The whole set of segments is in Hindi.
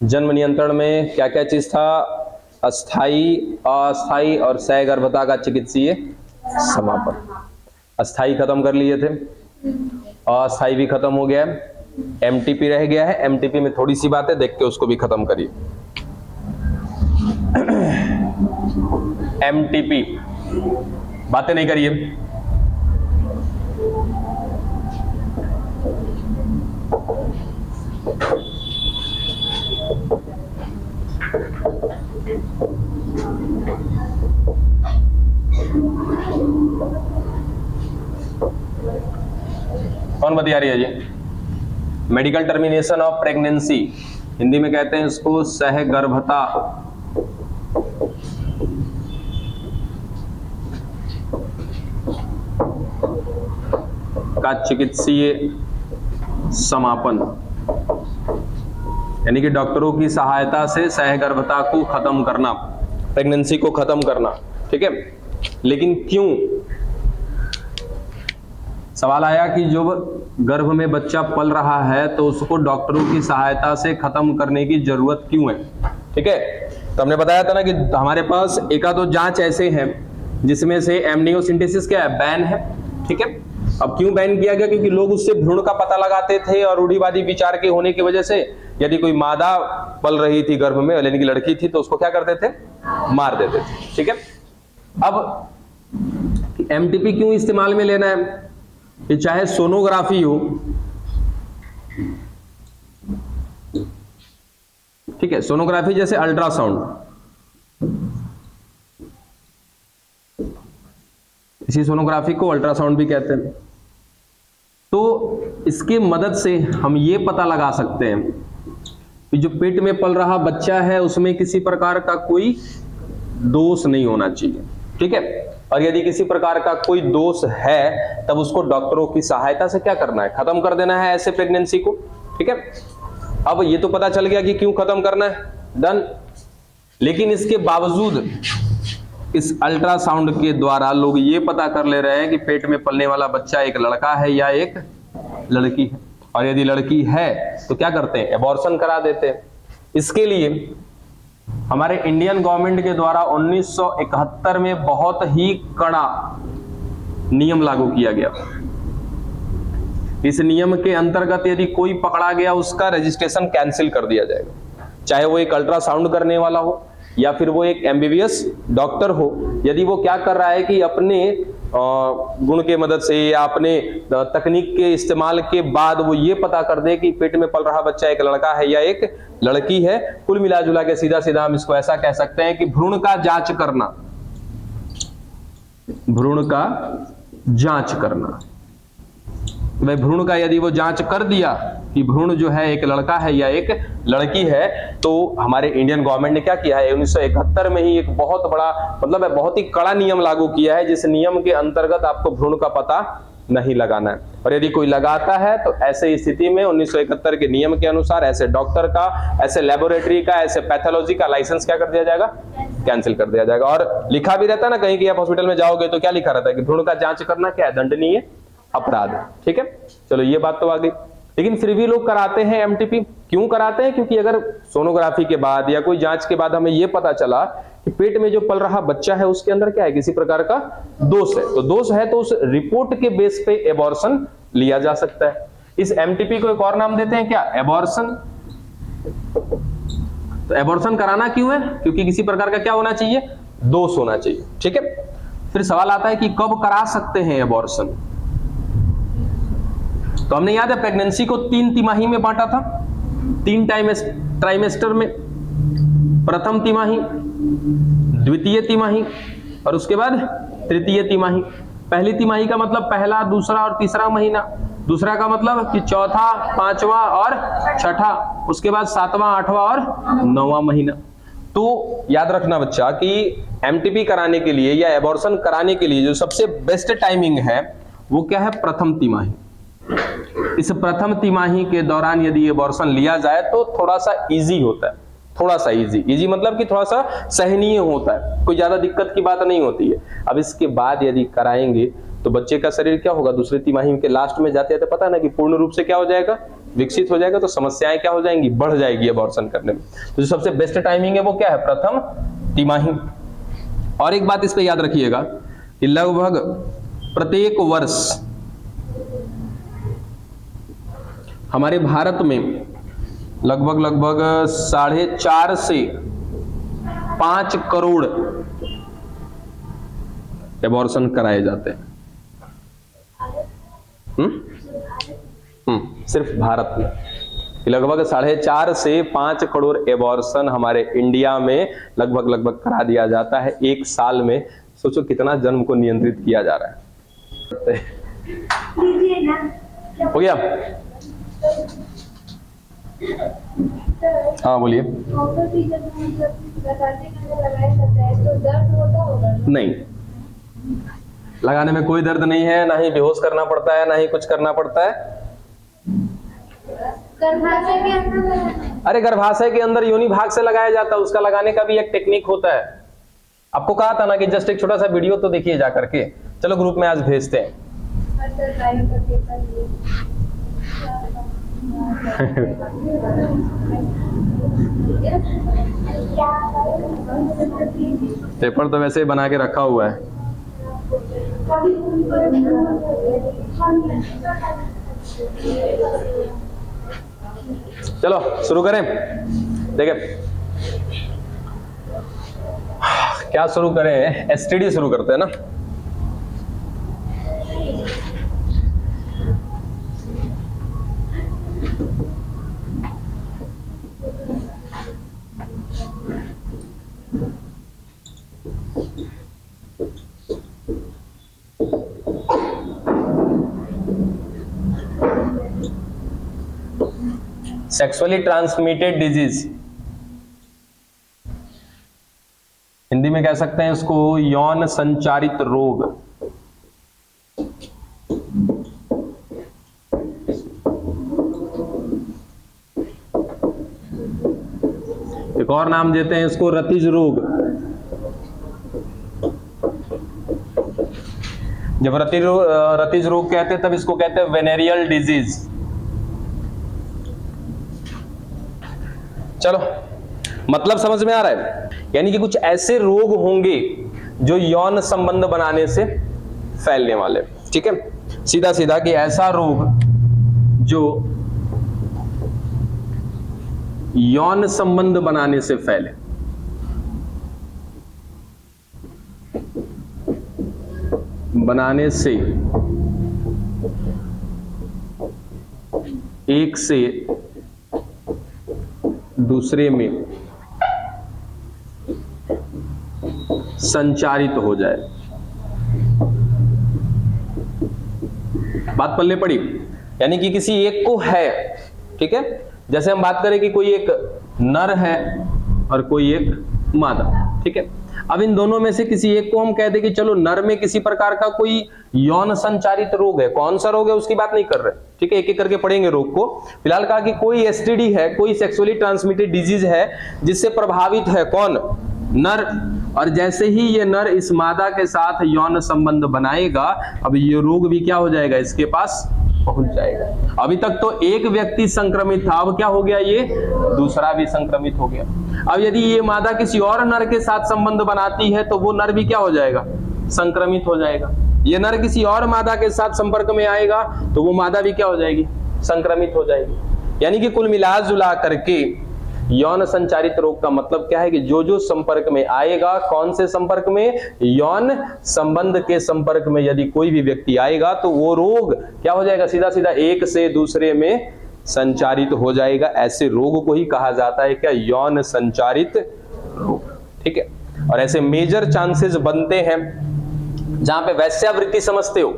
जन्म नियंत्रण में क्या क्या चीज था? अस्थाई, अस्थाई और सहगर्भता का चिकित्सीय समापन। अस्थाई खत्म कर लिए थे, अस्थाई भी खत्म हो गया है, एमटीपी रह गया है। एमटीपी में थोड़ी सी बात है, देख के उसको भी खत्म करिए। एमटीपी बातें नहीं करिए। कौन बता रही है जी? Medical termination of pregnancy, Hindi में कहते हैं इसको सहगर्भता। का चिकित्सीय समापन, यानी कि डॉक्टरों की सहायता से सहगर्भता को खत्म करना, प्रेगनेंसी को खत्म करना। ठीक है, लेकिन क्यों? सवाल आया कि जो गर्भ में बच्चा पल रहा है तो उसको डॉक्टरों की सहायता से खत्म करने की जरूरत क्यों है? ठीक है, तो हमने बताया था ना कि हमारे पास एका दो जांच ऐसे हैं जिसमें से एमनियोसिंथेसिस क्या है? बैन है। ठीक है, अब क्यों बैन किया गया? क्योंकि लोग उससे भ्रूण का पता लगाते थे और रूढ़िवादी विचार के होने की वजह से यदि कोई मादा पल रही थी गर्भ में, यानी कि लड़की थी, तो उसको क्या करते थे? मार देते थे। ठीक है, अब एमटीपी क्यों इस्तेमाल में लेना है? ये चाहे सोनोग्राफी हो, ठीक है, सोनोग्राफी जैसे अल्ट्रासाउंड, इसी सोनोग्राफी को अल्ट्रासाउंड भी कहते हैं। तो इसके मदद से हम ये पता लगा सकते हैं कि जो पेट में पल रहा बच्चा है उसमें किसी प्रकार का कोई दोष नहीं होना चाहिए। ठीक है, और यदि किसी प्रकार का कोई दोष है तब उसको डॉक्टरों की सहायता से क्या करना है? खत्म कर देना है ऐसे प्रेगनेंसी को। ठीक है, अब ये तो पता चल गया कि क्यों खत्म करना है, डन। लेकिन इसके बावजूद इस अल्ट्रासाउंड के द्वारा लोग ये पता कर ले रहे हैं कि पेट में पलने वाला बच्चा एक लड़का है या एक लड़की है, और यदि लड़की है तो क्या करते हैं? एबॉर्शन करा देते हैं। इसके लिए हमारे इंडियन गवर्नमेंट के द्वारा 1971 में बहुत ही कड़ा नियम लागू किया गया। इस नियम के अंतर्गत यदि कोई पकड़ा गया उसका रजिस्ट्रेशन कैंसिल कर दिया जाएगा, चाहे वो एक अल्ट्रासाउंड करने वाला हो या फिर वो एक एमबीबीएस डॉक्टर हो। यदि वो क्या कर रहा है कि अपने गुण के मदद से या अपने तकनीक के इस्तेमाल के बाद वो ये पता कर दे कि पेट में पल रहा बच्चा एक लड़का है या एक लड़की है, कुल मिला जुला के सीधा सीधा हम इसको ऐसा कह सकते हैं कि भ्रूण का जांच करना, भ्रूण का जांच करना। भाई भ्रूण का यदि वो जांच कर दिया कि भ्रूण जो है एक लड़का है या एक लड़की है, तो हमारे इंडियन गवर्नमेंट ने क्या किया है? 1971 में ही एक बहुत बड़ा, मतलब बहुत ही कड़ा नियम लागू किया है, जिस नियम के अंतर्गत आपको भ्रूण का पता नहीं लगाना है। और यदि कोई लगाता है तो ऐसे स्थिति में 1971 के नियम के अनुसार ऐसे डॉक्टर का, ऐसे लेबोरेटरी का, ऐसे पैथोलॉजी का लाइसेंस क्या कर दिया जाएगा? कैंसिल कर दिया जाएगा। और लिखा भी रहता है ना कहीं कि आप हॉस्पिटल में जाओगे तो क्या लिखा रहता है कि भ्रूण का जांच करना क्या है? दंडनीय अपराध। ठीक है, चलो ये बात तो आ गई। लेकिन फिर भी लोग कराते हैं एमटीपी। क्यों कराते हैं? क्योंकि अगर सोनोग्राफी के बाद या कोई जांच के बाद हमें यह पता चला कि पेट में जो पल रहा बच्चा है उसके अंदर क्या है? किसी प्रकार का दोष है। तो दोष है तो उस रिपोर्ट के बेस पे एबॉर्शन लिया जा सकता है। इस एमटीपी को एक और नाम देते हैं क्या? एबॉर्शन। तो एबॉर्शन कराना क्यों है? क्योंकि किसी प्रकार का क्या होना चाहिए? दोष होना चाहिए। ठीक है, फिर सवाल आता है कि कब करा सकते हैं एबॉर्शन? तो हमने याद है प्रेगनेंसी को 3 तिमाही में बांटा था, 3 ट्राइमेस्टर में। प्रथम तिमाही, द्वितीय तिमाही और उसके बाद तृतीय तिमाही। पहली तिमाही का मतलब पहला, दूसरा और तीसरा महीना। दूसरा का मतलब कि चौथा, पांचवा और छठा। उसके बाद 7वां, 8वां और 9वां महीना। तो याद रखना बच्चा कि एमटीपी कराने के लिए या एबॉर्शन कराने के लिए जो सबसे बेस्ट टाइमिंग है वो क्या है? प्रथम तिमाही। इस प्रथम तिमाही के दौरान यदि एबॉर्शन लिया जाए तो थोड़ा सा इजी होता है। थोड़ा सा इजी मतलब कि थोड़ा सा सहनीय होता है, कोई ज्यादा दिक्कत की बात नहीं होती है। अब इसके बाद यदि कराएंगे तो बच्चे का शरीर क्या होगा, दूसरे तिमाही के लास्ट में जाते हैं तो पता है ना कि पूर्ण रूप से क्या हो जाएगा, विकसित हो जाएगा। तो समस्याएं क्या हो जाएंगी, बढ़ जाएगी अबॉर्शन करने में। तो जो सबसे बेस्ट टाइमिंग है वो क्या है, प्रथम तिमाही। और एक बात इस पे याद रखिएगा कि लगभग प्रत्येक वर्ष हमारे भारत में लगभग 4.5 से 5 करोड़ एबॉर्शन कराए जाते हैं। सिर्फ भारत में लगभग 4.5 से 5 करोड़ एबॉर्शन हमारे इंडिया में लगभग करा दिया जाता है एक साल में। सोचो कितना जन्म को नियंत्रित किया जा रहा है। हो गया? हाँ बोलिए। नहीं, लगाने में कोई दर्द नहीं है, ना ही बेहोश करना पड़ता है, ना ही कुछ करना पड़ता है। गर्भाशय के अंदर, अरे गर्भाशय के अंदर योनि भाग से लगाया जाता है, उसका लगाने का भी एक टेक्निक होता है। आपको कहा था ना कि जस्ट एक छोटा सा वीडियो तो देखिए जा करके। चलो ग्रुप में आज भेजते हैं। पेपर तो वैसे ही बना के रखा हुआ है। चलो शुरू करें। देखिए क्या शुरू करें, एसटीडी शुरू करते हैं ना। सेक्सुअली ट्रांसमिटेड डिजीज, हिंदी में कह सकते हैं इसको यौन संचारित रोग। एक और नाम देते हैं इसको रतिज रोग। जब रतिज रोग कहते हैं तब इसको कहते हैं वेनेरियल डिजीज। चलो मतलब समझ में आ रहा है, यानी कि कुछ ऐसे रोग होंगे जो यौन संबंध बनाने से फैलने वाले। ठीक है, सीधा सीधा कि ऐसा रोग जो यौन संबंध बनाने से फैले। बनाने से एक से दूसरे में संचारित हो जाए। बात पल्ले पड़ी, यानी कि किसी एक को है। ठीक है, जैसे हम बात करें कि कोई एक नर है और कोई एक मादा। ठीक है, अब इन दोनों में से किसी एक को हम कह दें कि चलो नर में किसी प्रकार का कोई यौन संचारित रोग है। कौन सा रोग है उसकी बात नहीं कर रहे। ठीक है, एक एक करके पढ़ेंगे रोग को। फिलहाल कहा कि कोई एसटीडी है, कोई सेक्सुअली ट्रांसमिटेड डिजीज है जिससे प्रभावित है कौन, नर। और जैसे ही ये नर इस मादा के साथ यौन संबंध बनाएगा, अब ये रोग भी क्या हो जाएगा, इसके पास पहुंच जाएगा। अभी तक तो एक व्यक्ति संक्रमित था, अब क्या हो गया, ये दूसरा भी संक्रमित हो गया। अब यदि ये मादा किसी और नर के साथ संबंध बनाती है तो वो नर भी क्या हो जाएगा, संक्रमित हो जाएगा। ये नर किसी और मादा के साथ संपर्क में आएगा तो वो मादा भी क्या हो जाएगी, संक्रमित हो जाएगी। यानी कि कुल मिला जुला करके यौन संचारित रोग का मतलब क्या है कि जो जो संपर्क में आएगा, कौन से संपर्क में, यौन संबंध के संपर्क में यदि कोई भी व्यक्ति आएगा तो वो रोग क्या हो जाएगा, सीधा सीधा एक से दूसरे में संचारित हो जाएगा। ऐसे रोग को ही कहा जाता है क्या, यौन संचारित रोग। ठीक है, और ऐसे मेजर चांसेस बनते हैं जहां पे वैश्यावृत्ति समझते हो,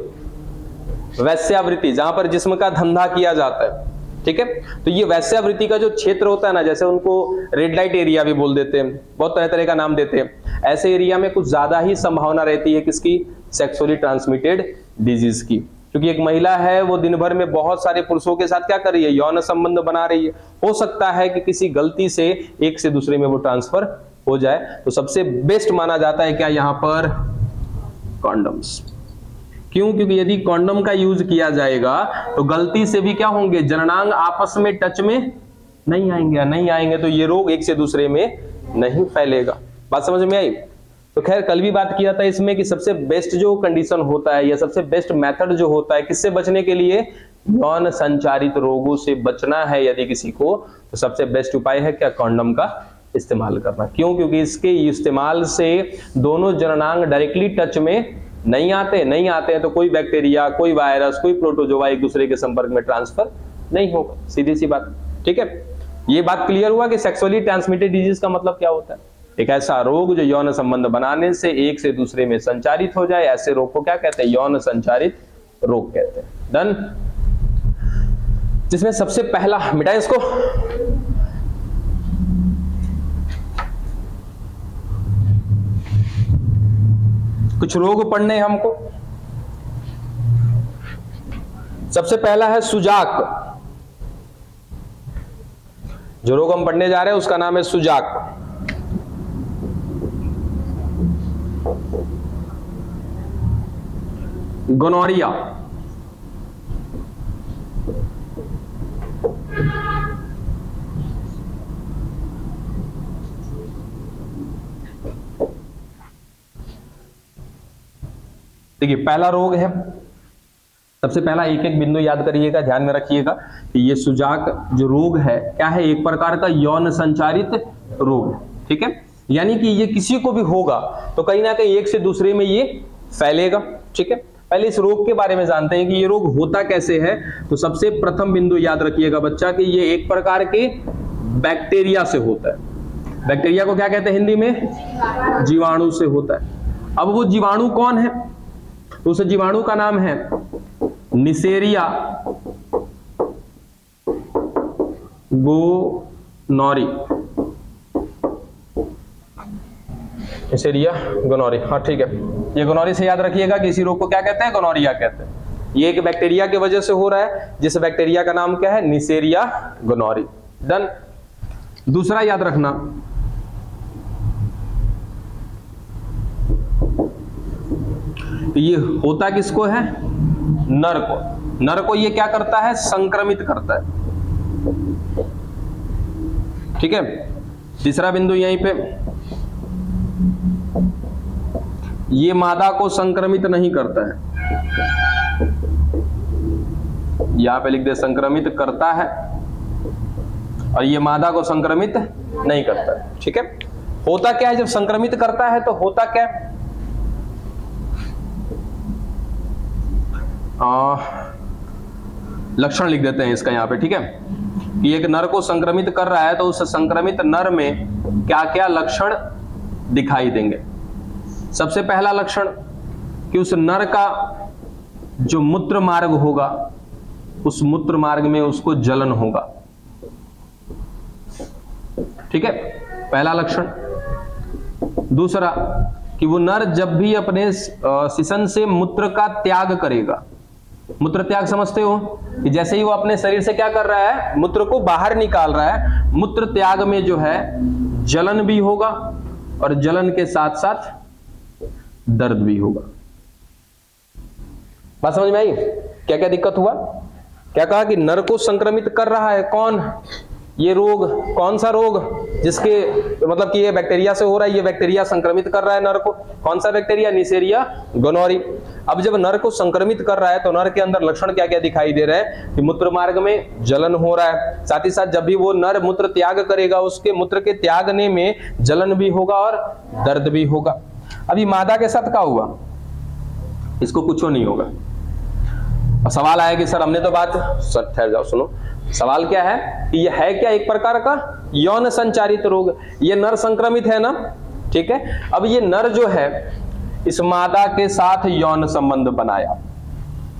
वैश्यावृत्ति जहां पर जिस्म का धंधा किया जाता है। ठीक है, तो ये वैश्यावृत्ति का जो क्षेत्र होता है ना, जैसे उनको रेड लाइट एरिया भी बोल देते हैं, बहुत तरह तरह का नाम देते हैं। ऐसे एरिया में कुछ ज्यादा ही संभावना रहती है किसकी, सेक्सुअली ट्रांसमिटेड डिजीज की। क्योंकि एक महिला है वो दिन भर में बहुत सारे पुरुषों के साथ क्या कर रही है, यौन संबंध बना रही है। हो सकता है कि किसी गलती से एक से दूसरे में वो ट्रांसफर हो जाए। तो सबसे बेस्ट माना जाता है क्या यहाँ पर, कॉन्डम्स। क्यों? क्योंकि यदि कॉन्डम का यूज किया जाएगा तो गलती से भी क्या होंगे, जननांग आपस में टच में नहीं आएंगे तो ये रोग एक से दूसरे में नहीं फैलेगा। बात समझ में आई? तो खैर कल भी बात किया था इसमें कि सबसे बेस्ट जो कंडीशन होता है या सबसे बेस्ट मेथड जो होता है किससे बचने के लिए, यौन संचारित रोगों से बचना है यदि किसी को, तो सबसे बेस्ट उपाय है क्या, कॉन्डम का इस्तेमाल करना। क्यों? क्योंकि इसके इस्तेमाल से दोनों जननांग डायरेक्टली टच में नहीं आते हैं तो कोई बैक्टीरिया, कोई वायरस, कोई प्रोटोजोआ एक दूसरे के संपर्क में ट्रांसफर नहीं होगा, सीधी सी बात। ठीक है, ये बात क्लियर हुआ कि सेक्सुअली ट्रांसमिटेड डिजीज का मतलब क्या होता है, एक ऐसा रोग जो यौन संबंध बनाने से एक से दूसरे में संचारित हो जाए, ऐसे रोग को क्या कहते हैं, यौन संचारित रोग कहते हैं। डन। जिसमें सबसे पहला, मिटाएं इसको, कुछ रोग पढ़ने हमको। सबसे पहला है सुजाक। जो रोग हम पढ़ने जा रहे हैं उसका नाम है सुजाक। गोनोरिया, देखिए पहला रोग है, सबसे पहला एक एक बिंदु याद करिएगा, ध्यान में रखिएगा कि ये सुजाक जो रोग है क्या है, एक प्रकार का यौन संचारित रोग है। ठीक है, यानी कि ये किसी को भी होगा तो कहीं ना कहीं एक से दूसरे में ये फैलेगा। ठीक है, पहले इस रोग के बारे में जानते हैं कि ये रोग होता कैसे है। तो सबसे प्रथम बिंदु याद रखिएगा बच्चा कि ये एक प्रकार के बैक्टीरिया से होता है। बैक्टीरिया को क्या कहते हैं हिंदी में, जीवाणु से होता है। अब वो जीवाणु कौन है, तो उस जीवाणु का नाम है निसेरिया गोनोरी। निसेरिया गोनोरी, हाँ ठीक है, ये गोनोरी से याद रखिएगा कि इसी रोग को क्या कहते हैं, गोनोरिया कहते हैं। ये एक बैक्टीरिया की वजह से हो रहा है, जिस बैक्टीरिया का नाम क्या है, निसेरिया गोनोरी। डन। दूसरा याद रखना, ये होता किसको है, नर को। नर को ये क्या करता है, संक्रमित करता है। ठीक है, तीसरा बिंदु यहीं पे, ये मादा को संक्रमित नहीं करता है, यहां पे लिख दे संक्रमित करता है, और ये मादा को संक्रमित नहीं करता है। ठीक है, होता क्या है जब संक्रमित करता है, तो होता क्या है, लक्षण लिख देते हैं इसका यहां पे। ठीक है, कि एक नर को संक्रमित कर रहा है तो उस संक्रमित नर में क्या क्या लक्षण दिखाई देंगे। सबसे पहला लक्षण कि उस नर का जो मूत्र मार्ग होगा, उस मूत्र मार्ग में उसको जलन होगा। ठीक है, पहला लक्षण। दूसरा कि वो नर जब भी अपने सिसन से मूत्र का त्याग करेगा, मूत्र त्याग समझते हो कि जैसे ही वो अपने शरीर से क्या कर रहा है, मूत्र को बाहर निकाल रहा है, मूत्र त्याग में जो है जलन भी होगा और जलन के साथ साथ दर्द भी होगा। बात समझ में आई? क्या क्या दिक्कत हुआ? क्या कहा कि नर को संक्रमित कर रहा है कौन, ये रोग, कौन सा रोग, जिसके मतलब कि ये बैक्टीरिया से हो रहा है, ये बैक्टीरिया संक्रमित कर रहा है नर को। कौन सा बैक्टीरिया, निसेरिया गोनोरी। अब जब नर को संक्रमित कर रहा है तो नर के अंदर लक्षण क्या क्या दिखाई दे रहे हैं कि मूत्र मार्ग में जलन हो रहा है, साथ ही साथ जब भी वो नर मूत्र त्याग करेगा उसके मूत्र के त्यागने में जलन भी होगा और दर्द भी होगा। अभी मादा के साथ क्या हुआ, इसको कुछ नहीं होगा। और सवाल आया कि सर हमने तो बात, सर ठहर जाओ सुनो, सवाल क्या है कि यह है क्या, एक प्रकार का यौन संचारित रोग, ये नर संक्रमित है ना। ठीक है, अब ये नर जो है इस मादा के साथ यौन संबंध बनाया।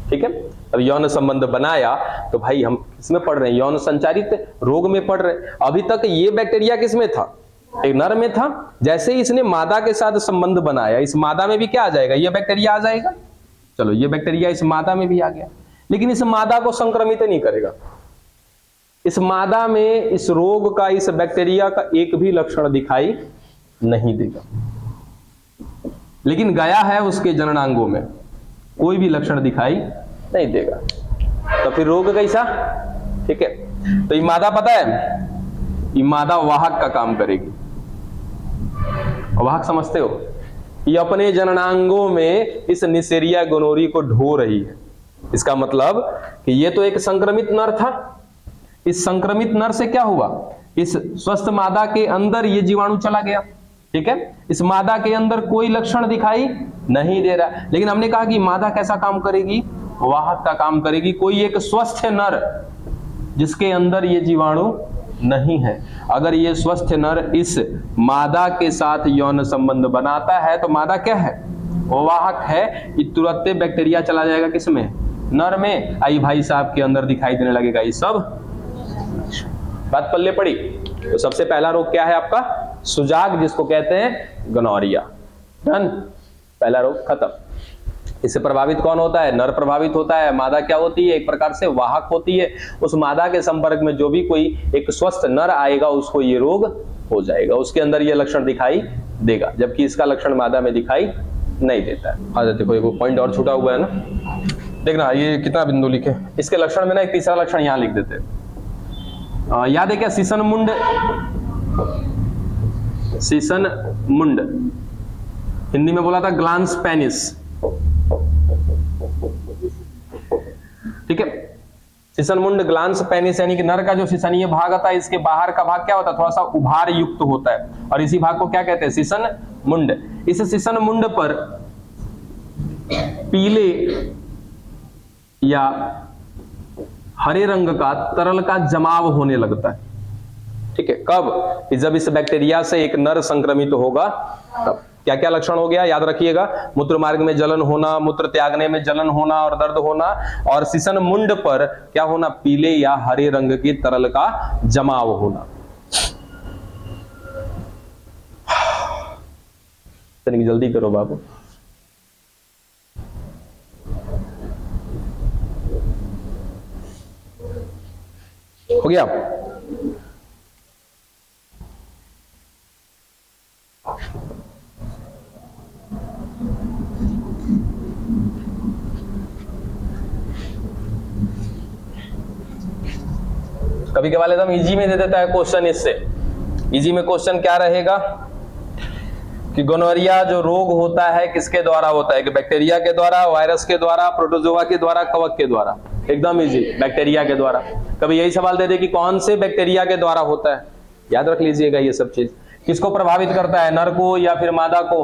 ठीक है, अब यौन संबंध बनाया तो भाई हम किसमें पढ़ रहे हैं, यौन संचारित रोग में पढ़ रहे हैं। अभी तक ये बैक्टीरिया किसमें था, एक नर में था। जैसे ही इसने मादा के साथ संबंध बनाया, इस मादा में भी क्या आ जाएगा, ये बैक्टीरिया आ जाएगा। चलो ये बैक्टीरिया इस मादा में भी आ गया, लेकिन इस मादा को संक्रमित नहीं करेगा। इस मादा में इस रोग का, इस बैक्टीरिया का एक भी लक्षण दिखाई नहीं देगा, लेकिन गया है उसके जननांगों में। कोई भी लक्षण दिखाई नहीं देगा। तो फिर रोग कैसा? ठीक है, तो ये मादा पता है, ये मादा वाहक का काम करेगी। वाहक समझते हो? ये अपने जननांगों में इस निसेरिया गोनोरी को ढो रही है। इसका मतलब कि ये तो एक संक्रमित नर था, इस संक्रमित नर से क्या हुआ, इस स्वस्थ मादा के अंदर ये जीवाणु चला गया। ठीक है, इस मादा के अंदर कोई लक्षण दिखाई नहीं दे रहा, लेकिन हमने कहा कि मादा कैसा काम करेगी? वाहक का काम करेगी। कोई एक स्वस्थ नर जिसके अंदर ये जीवाणु नहीं है, अगर ये स्वस्थ नर इस मादा के साथ यौन संबंध बनाता है तो मादा क्या है? वो वाहक है। ये तुरंत बैक्टीरिया चला जाएगा किसमें? नर में। आई भाई साहब के अंदर दिखाई देने लगेगा ये सब। बात पल्ले पड़ी। तो सबसे पहला रोग क्या है आपका? सुजाग, जिसको कहते हैं गोनोरिया। डन, पहला रोग खत्म। इससे प्रभावित कौन होता है? नर प्रभावित होता है। मादा क्या होती है? एक प्रकार से वाहक होती है। उस मादा के संपर्क में जो भी कोई एक स्वस्थ नर आएगा उसको ये रोग हो जाएगा, उसके अंदर ये लक्षण दिखाई देगा, जबकि इसका लक्षण मादा में दिखाई नहीं देता है। हाँ देखो, एक पॉइंट और छूटा हुआ है ना, देखना ये कितना बिंदु लिखे। इसके लक्षण में ना एक तीसरा लक्षण यहां लिख देते हैं। याद है क्या? सीसन मुंड। सीसन मुंड हिंदी में बोला था ग्लांस पेनिस। ठीक है, सीसन मुंड ग्लांस पेनिस यानी कि नर का जो सीसनीय भाग होता है, इसके बाहर का भाग क्या होता है? थोड़ा सा उभार युक्त होता है, और इसी भाग को क्या कहते हैं? सीसन मुंड। इस सीसन मुंड पर पीले या हरे रंग का तरल का जमाव होने लगता है। ठीक है, कब? जब इस बैक्टीरिया से एक नर संक्रमित होगा तब। क्या क्या लक्षण हो गया याद रखिएगा? मूत्र मार्ग में जलन होना, मूत्र त्यागने में जलन होना और दर्द होना, और सीसन मुंड पर क्या होना? पीले या हरे रंग के तरल का जमाव होना। तनिक जल्दी करो बाबू। हो गया? कभी कभार एकदम इजी में दे देता है क्वेश्चन। इससे इजी में क्वेश्चन क्या रहेगा कि गोनोरिया जो रोग होता है किसके द्वारा होता है? कि बैक्टीरिया के द्वारा, वायरस के द्वारा, प्रोटोजोआ के द्वारा, कवक के द्वारा? एकदम इजी, बैक्टीरिया के द्वारा। कभी यही सवाल दे दे कि कौन से बैक्टीरिया के द्वारा होता है? याद रख लीजिएगा ये सब चीज। किसको प्रभावित करता है? नर को या फिर मादा को?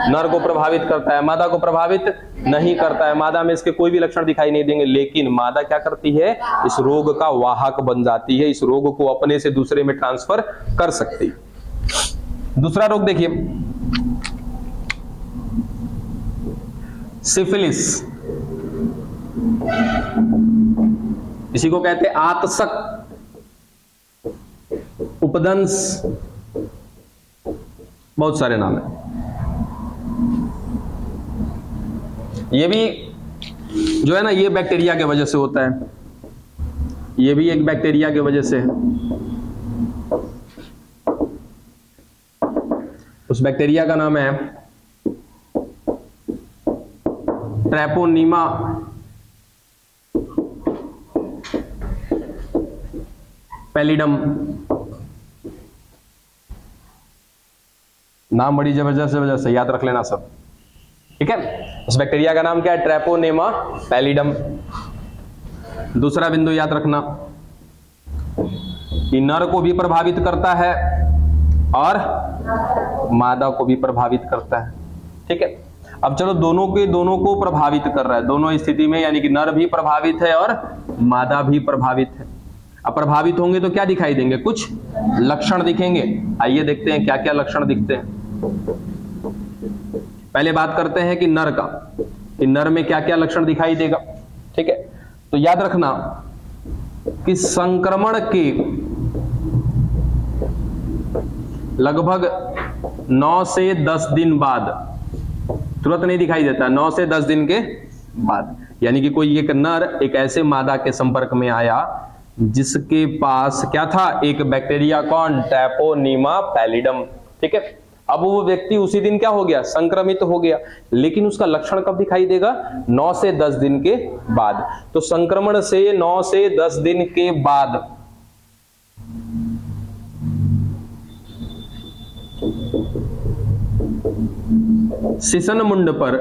नर को प्रभावित करता है, मादा को प्रभावित नहीं करता है। मादा में इसके कोई भी लक्षण दिखाई नहीं देंगे, लेकिन मादा क्या करती है? इस रोग का वाहक बन जाती है, इस रोग को अपने से दूसरे में ट्रांसफर कर सकती है। दूसरा रोग देखिए, सिफिलिस। इसी को कहते हैं आतशक, उपदंश, बहुत सारे नाम है। ये भी जो है ना, ये बैक्टीरिया के वजह से होता है। ये भी एक बैक्टीरिया के वजह से है। उस बैक्टीरिया का नाम है ट्रैपोनीमा पैलिडम। नाम बड़ी जबरदस्त है, याद रख लेना सब। ठीक है, उस बैक्टीरिया का नाम क्या है? ट्रैपोनेमा पैलिडम। दूसरा बिंदु याद रखना कि नर को भी प्रभावित करता है और मादा को भी प्रभावित करता है। ठीक है, अब चलो दोनों को प्रभावित कर रहा है, दोनों स्थिति में, यानी कि नर भी प्रभावित है और मादा भी प्रभावित है। अब प्रभावित होंगे तो क्या दिखाई देंगे? कुछ लक्षण दिखेंगे। आइए देखते हैं क्या क्या लक्षण दिखते हैं। पहले बात करते हैं कि नर का, कि नर में क्या क्या लक्षण दिखाई देगा। ठीक है, तो याद रखना कि संक्रमण के लगभग 9 से 10 दिन बाद, तुरंत नहीं दिखाई देता, 9 से 10 दिन के बाद, यानी कि कोई एक नर एक ऐसे मादा के संपर्क में आया जिसके पास क्या था? एक बैक्टीरिया। कौन? ट्रैपोनीमा पैलिडम। ठीक है, अब वो व्यक्ति उसी दिन क्या हो गया, संक्रमित हो गया। लेकिन उसका लक्षण कब दिखाई देगा, 9 से 10 दिन के बाद। तो संक्रमण से 9 से 10 दिन के बाद सिसन मुंड पर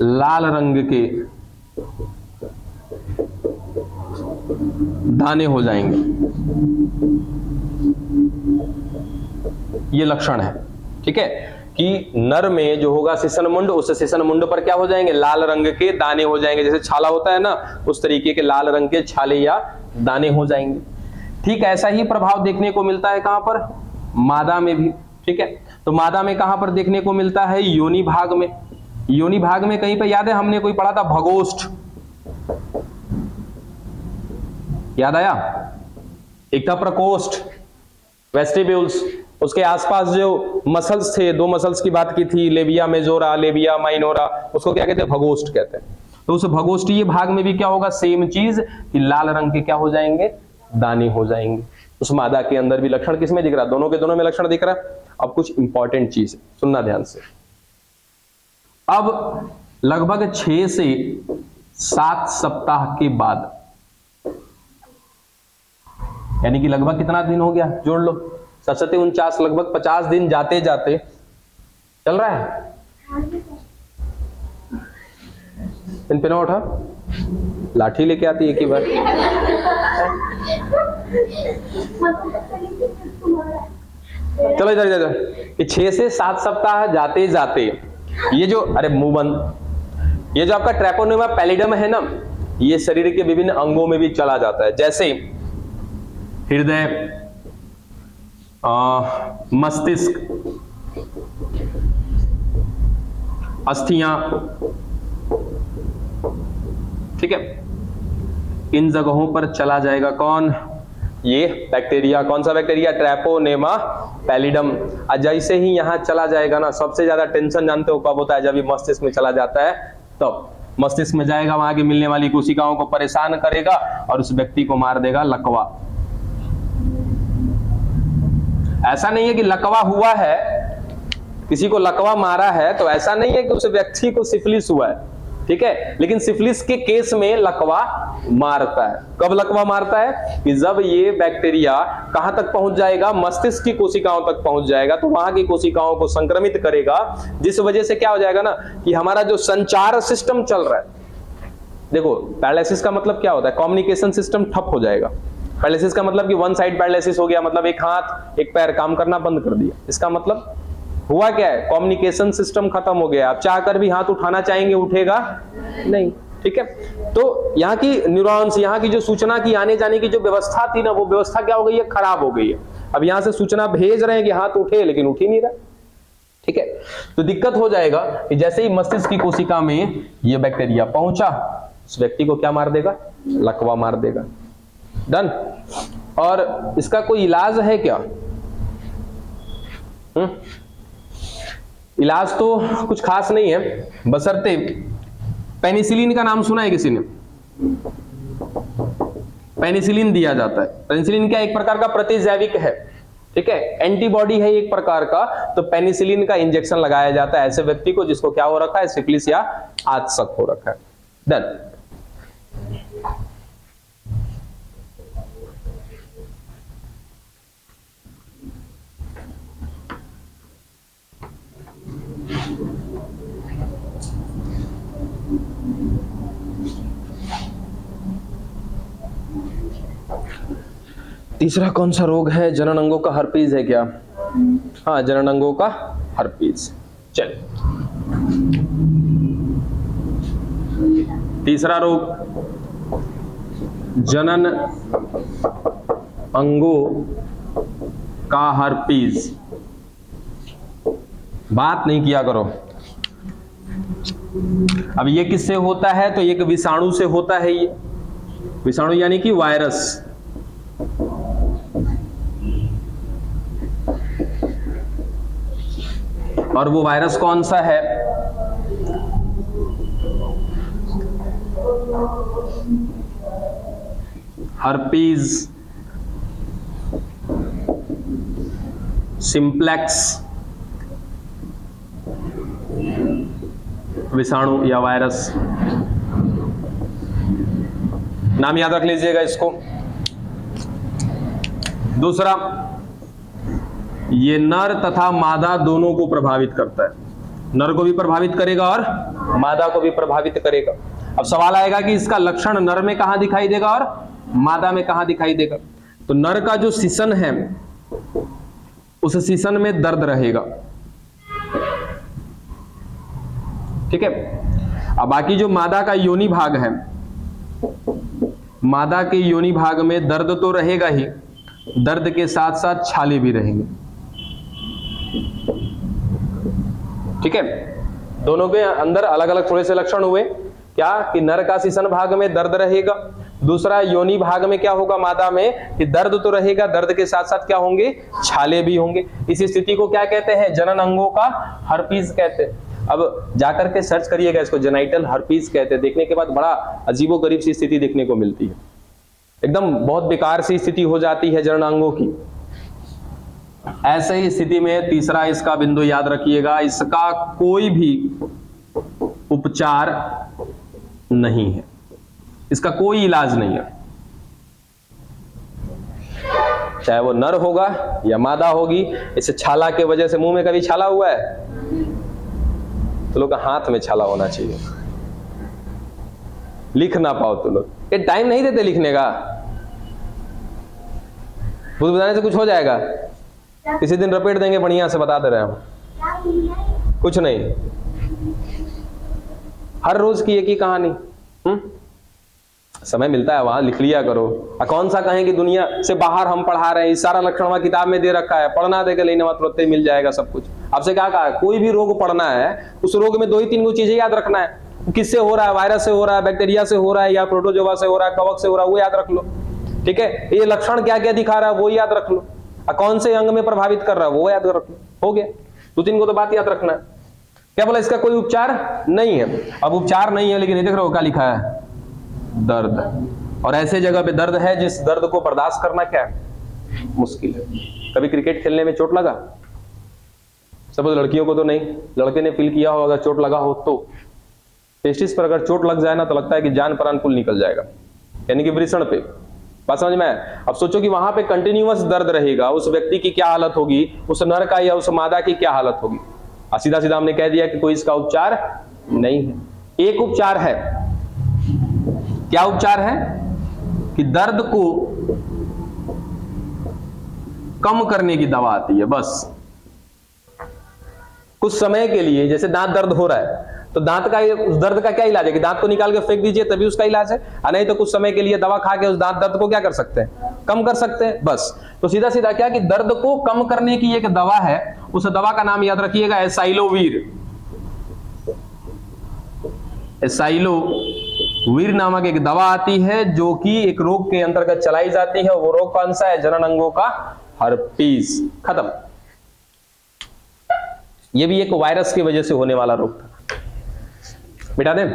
लाल रंग के दाने हो जाएंगे, ये लक्षण है। ठीक है, कि नर में जो होगा सिसन मुंड, उस सिसन मुंड पर क्या हो जाएंगे, लाल रंग के दाने हो जाएंगे। जैसे छाला होता है ना, उस तरीके के लाल रंग के छाले या दाने हो जाएंगे। ठीक, ऐसा ही प्रभाव देखने को मिलता है कहां पर, मादा में भी। ठीक है, तो मादा में कहां पर देखने को मिलता है, योनि भाग में। योनि भाग में कहीं पर याद है हमने कोई पढ़ा था, भगोष्ठ, याद आया, एक था प्रकोष्ठ, वेस्टिब्यूल्स, उसके आसपास जो मसल्स थे, 2 मसल्स की बात की थी, लेबिया मेजोरा, लेबिया माइनोरा, उसको क्या कहते हैं, भगोष्ठ कहते हैं। तो उस भगोष्ठीय भाग में भी क्या होगा, सेम चीज कि लाल रंग के क्या हो जाएंगे, दाने हो जाएंगे। उस मादा के अंदर भी लक्षण किसमें दिख रहा, दोनों के दोनों में लक्षण दिख रहा है। अब कुछ इंपॉर्टेंट चीज है, सुनना ध्यान से। अब लगभग 6 से 7 सप्ताह के बाद, यानी कि लगभग कितना दिन हो गया, जोड़ लो, 7 लगभग 50 दिन जाते जाते चल रहा है। पिना उठा, लाठी लेके आती है एक ही बार। चलो इधर इधर, 6 से 7 सप्ताह जाते जाते ये जो, अरे मुंह बंद, ये जो आपका ट्रैपोनेमा पैलिडम है ना, ये शरीर के विभिन्न अंगों में भी चला जाता है। जैसे हृदय, मस्तिष्क, अस्थियां, ठीक है, इन जगहों पर चला जाएगा कौन, ये बैक्टीरिया। कौन सा बैक्टीरिया, ट्रैपोनेमा पैलिडम। जैसे ही यहां चला जाएगा ना, सबसे ज्यादा टेंशन जानते हो कब होता है, जब ये मस्तिष्क में चला जाता है, तब मस्तिष्क में जाएगा, वहां की मिलने वाली कोशिकाओं को परेशान करेगा और उस व्यक्ति को मार देगा लकवा। ऐसा नहीं है कि लकवा हुआ है, किसी को लकवा मारा है, तो ऐसा नहीं है कि उस व्यक्ति को सिफिलिस हुआ है। ठीक है, लेकिन सिफिलिस के केस में लकवा मारता है। कब लकवा मारता है, कि जब ये बैक्टीरिया कहां तक पहुंच जाएगा, मस्तिष्क की कोशिकाओं तक पहुंच जाएगा, तो वहां की कोशिकाओं को संक्रमित करेगा, जिस वजह से क्या हो जाएगा ना, कि हमारा जो संचार सिस्टम चल रहा है, देखो पैरालिसिस का मतलब क्या होता है, कम्युनिकेशन सिस्टम ठप हो जाएगा। पैरालिसिस का मतलब कि वन साइड पैरालिसिस हो गया, मतलब एक हाथ एक पैर काम करना बंद कर दिया। इसका मतलब हुआ क्या है, कम्युनिकेशन सिस्टम खत्म हो गया। आप चाहकर भी हाथ उठाना चाहेंगे, उठेगा नहीं। ठीक है, तो यहाँ की न्यूरॉन्स, यहाँ की जो सूचना की आने जाने की जो व्यवस्था थी ना, वो व्यवस्था क्या हो गई है, खराब हो गई है। अब यहाँ से सूचना भेज रहे हैं कि हाथ उठे, लेकिन उठ ही नहीं रहा। ठीक है, तो दिक्कत हो जाएगा कि जैसे ही मस्तिष्क की कोशिका में ये बैक्टीरिया पहुंचा, उस व्यक्ति को क्या मार देगा, लकवा मार देगा। डन। और इसका कोई इलाज है क्या, इलाज तो कुछ खास नहीं है, बशर्ते पेनिसिलिन का नाम सुना है किसी ने, पेनिसिलिन दिया जाता है। पेनिसिलिन क्या, एक प्रकार का प्रतिजैविक है। ठीक है, एंटीबॉडी है एक प्रकार का। तो पेनिसिलिन का इंजेक्शन लगाया जाता है ऐसे व्यक्ति को जिसको क्या हो रखा है, सिफिलिस या आत्सक हो रखा है। डन। तीसरा कौन सा रोग है, जनन अंगों का हर्पीज है क्या, हाँ जनन अंगों का हर्पीज। चल, तीसरा रोग जनन अंगों का हर्पीज। बात नहीं किया करो। अब ये किससे होता है, तो एक विषाणु से होता है। ये विषाणु यानी कि वायरस। और वो वायरस कौन सा है, हर्पीज सिंप्लेक्स विषाणु या वायरस, नाम याद रख लीजिएगा इसको। दूसरा, ये नर तथा मादा दोनों को प्रभावित करता है, नर को भी प्रभावित करेगा और मादा को भी प्रभावित करेगा। अब सवाल आएगा कि इसका लक्षण नर में कहां दिखाई देगा और मादा में कहां दिखाई देगा। तो नर का जो सीसन है उस सीसन में दर्द रहेगा, ठीक है। अब बाकी जो मादा का योनि भाग है, मादा के योनि भाग में दर्द तो रहेगा ही, दर्द के साथ साथ छाले भी रहेंगे, ठीक है। दोनों के अंदर अलग अलग थोड़े से लक्षण हुए, क्या कि नर का सीसन भाग में दर्द रहेगा, दूसरा योनि भाग में क्या होगा मादा में कि दर्द तो रहेगा, दर्द के साथ साथ क्या होंगे, छाले भी होंगे। इस स्थिति को क्या कहते हैं, जनन अंगों का हर्पीज कहते हैं। अब जाकर के सर्च करिएगा इसको, जेनाइटल हर्पीज कहते हैं। देखने के बाद बड़ा अजीबोगरीब सी स्थिति देखने को मिलती है, एकदम बहुत बेकार सी स्थिति हो जाती है जनन अंगों की। ऐसे ही स्थिति में तीसरा इसका बिंदु याद रखिएगा, इसका कोई भी उपचार नहीं है, इसका कोई इलाज नहीं है, चाहे वो नर होगा या मादा होगी। इसे छाला के वजह से, मुंह में कभी छाला हुआ है तो लोग हाथ में छाला होना चाहिए, लिख ना पाओ तो लोग, ये टाइम नहीं देते लिखने का, बुद्ध बताने से कुछ हो जाएगा, किसी दिन रपेट देंगे बढ़िया से, बता दे रहे हम, कुछ नहीं, हर रोज की एक ही कहानी। समय मिलता है वहां लिख लिया करो। कौन सा कहें कि दुनिया से बाहर हम पढ़ा रहे हैं, सारा लक्षण वहां किताब में दे रखा है, पढ़ना देकर लेने तुरंत मिल जाएगा सब कुछ। आपसे क्या कहा, कोई भी रोग पढ़ना है, उस रोग में 2 ही 3 चीजें याद रखना है, किससे हो रहा है, वायरस से हो रहा है, बैक्टीरिया से हो रहा है, या प्रोटोजोआ से हो रहा है, कवक से हो रहा है, वो याद रख लो, ठीक है। ये लक्षण क्या क्या दिखा रहा है वो याद रख लो, कौन से अंग में प्रभावित कर रहा है वो याद रख लो, हो गया। 2-3 को तो बात याद रखना है। क्या बोला, इसका कोई उपचार नहीं है। अब उपचार नहीं है, लेकिन ये देख रहे हो क्या लिखा है, दर्द। और ऐसे जगह पे दर्द है जिस दर्द को बर्दाश्त करना क्या है, मुश्किल है। कभी क्रिकेट खेलने में चोट लगा, सब लड़कियों को तो नहीं, लड़के ने फील किया हो अगर चोट लगा हो तो, टेस्टिस पर अगर चोट लग जाए ना तो लगता है कि जान प्राण कुल निकल जाएगा, यानी कि वृषण पे। बात समझ में आए? अब सोचो कि वहां पे कंटिन्यूअस दर्द रहेगा, उस व्यक्ति की क्या हालत होगी, उस नर का या उस मादा की क्या हालत होगी। सीधा सीधा हमने कह दिया कि कोई इसका उपचार नहीं है। एक उपचार है, क्या उपचार है कि दर्द को कम करने की दवा आती है, बस कुछ समय के लिए। जैसे दांत दर्द हो रहा है तो दांत का, उस दर्द का क्या इलाज है कि दांत को निकाल के फेंक दीजिए तभी उसका इलाज है, नहीं तो कुछ समय के लिए दवा खा के उस दांत दर्द को क्या कर सकते हैं, कम कर सकते हैं, बस। तो सीधा सीधा क्या कि दर्द को कम करने की एक दवा है, उस दवा का नाम याद रखिएगा, एसाइलोवीर। एसाइलोवीर नामक एक दवा आती है जो कि एक रोग के अंतर्गत चलाई जाती है। वो रोग कौन सा है, जनन अंगों का हर्पीज। खत्म। ये भी एक वायरस की वजह से होने वाला रोग था। मिटा दें?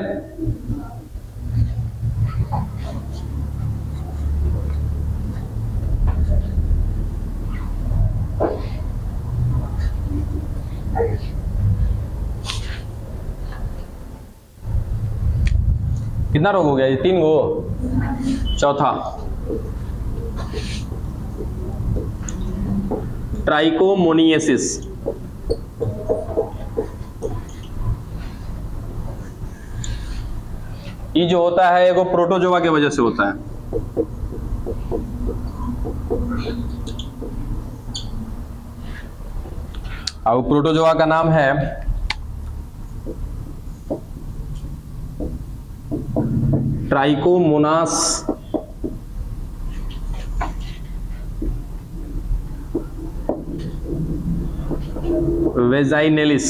कितना रोग हो गया, ये 3 गो। चौथा ट्राइकोमोनियसिस। ये जो होता है एगो प्रोटोजोआ की वजह से होता है। अब प्रोटोजोआ का नाम है ट्राइकोमोनास वेजाइनेलिस।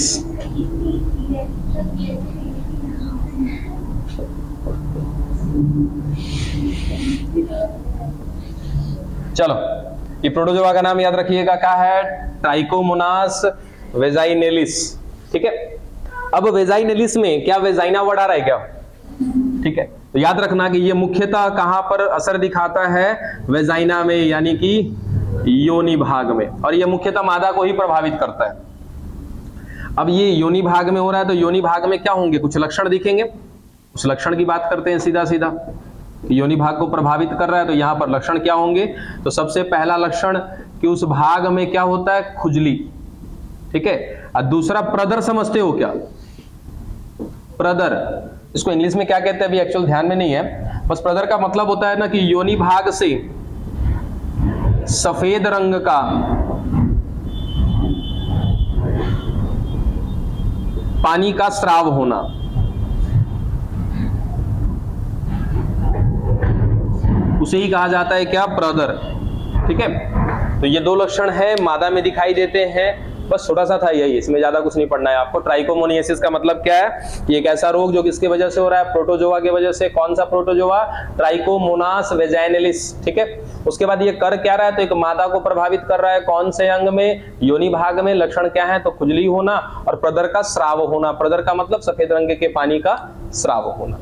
चलो, ये प्रोटोजोआ का नाम याद रखिएगा, क्या है, ट्राइकोमोनास वेजाइनेलिस, ठीक है। अब वेजाइनेलिस में क्या वेजाइना वर्ड आ रहा है क्या, ठीक है। तो याद रखना कि ये मुख्यतः कहां पर असर दिखाता है, वेजाइना में, यानी कि योनि भाग में, और ये मुख्यतः मादा को ही प्रभावित करता है। अब ये योनि भाग में हो रहा है तो योनि भाग में क्या होंगे, कुछ लक्षण दिखेंगे, उस लक्षण की बात करते हैं सीधा सीधा। योनि भाग को प्रभावित कर रहा है तो यहां पर लक्षण क्या होंगे, तो सबसे पहला लक्षण कि उस भाग में क्या होता है, खुजली, ठीक है। और दूसरा प्रदर समझते हो क्या, प्रदर, इसको इंग्लिश में क्या कहते हैं अभी एक्चुअल ध्यान में नहीं है, बस प्रदर का मतलब होता है ना कि योनि भाग से सफेद रंग का पानी का स्राव होना, उसे ही कहा जाता है क्या, प्रदर, ठीक है। तो ये दो लक्षण है, मादा में दिखाई देते हैं, बस छोटा सा था यही, इसमें ज्यादा कुछ नहीं पढ़ना है आपको। ट्राइकोमोनियासिस का मतलब क्या है, ये एक ऐसा रोग जो किसके वजह से हो रहा है, प्रोटोजोआ की वजह से। कौन सा प्रोटोजोआ, ट्राइकोमोनास वेजाइनलिस, ठीक है। उसके बाद ये कर क्या रहा है, तो एक मादा को प्रभावित कर रहा है, कौन से अंग में, योनि भाग में। लक्षण क्या है, तो खुजली होना और प्रदर का स्राव होना। प्रदर का मतलब सफेद रंग के पानी का स्राव होना।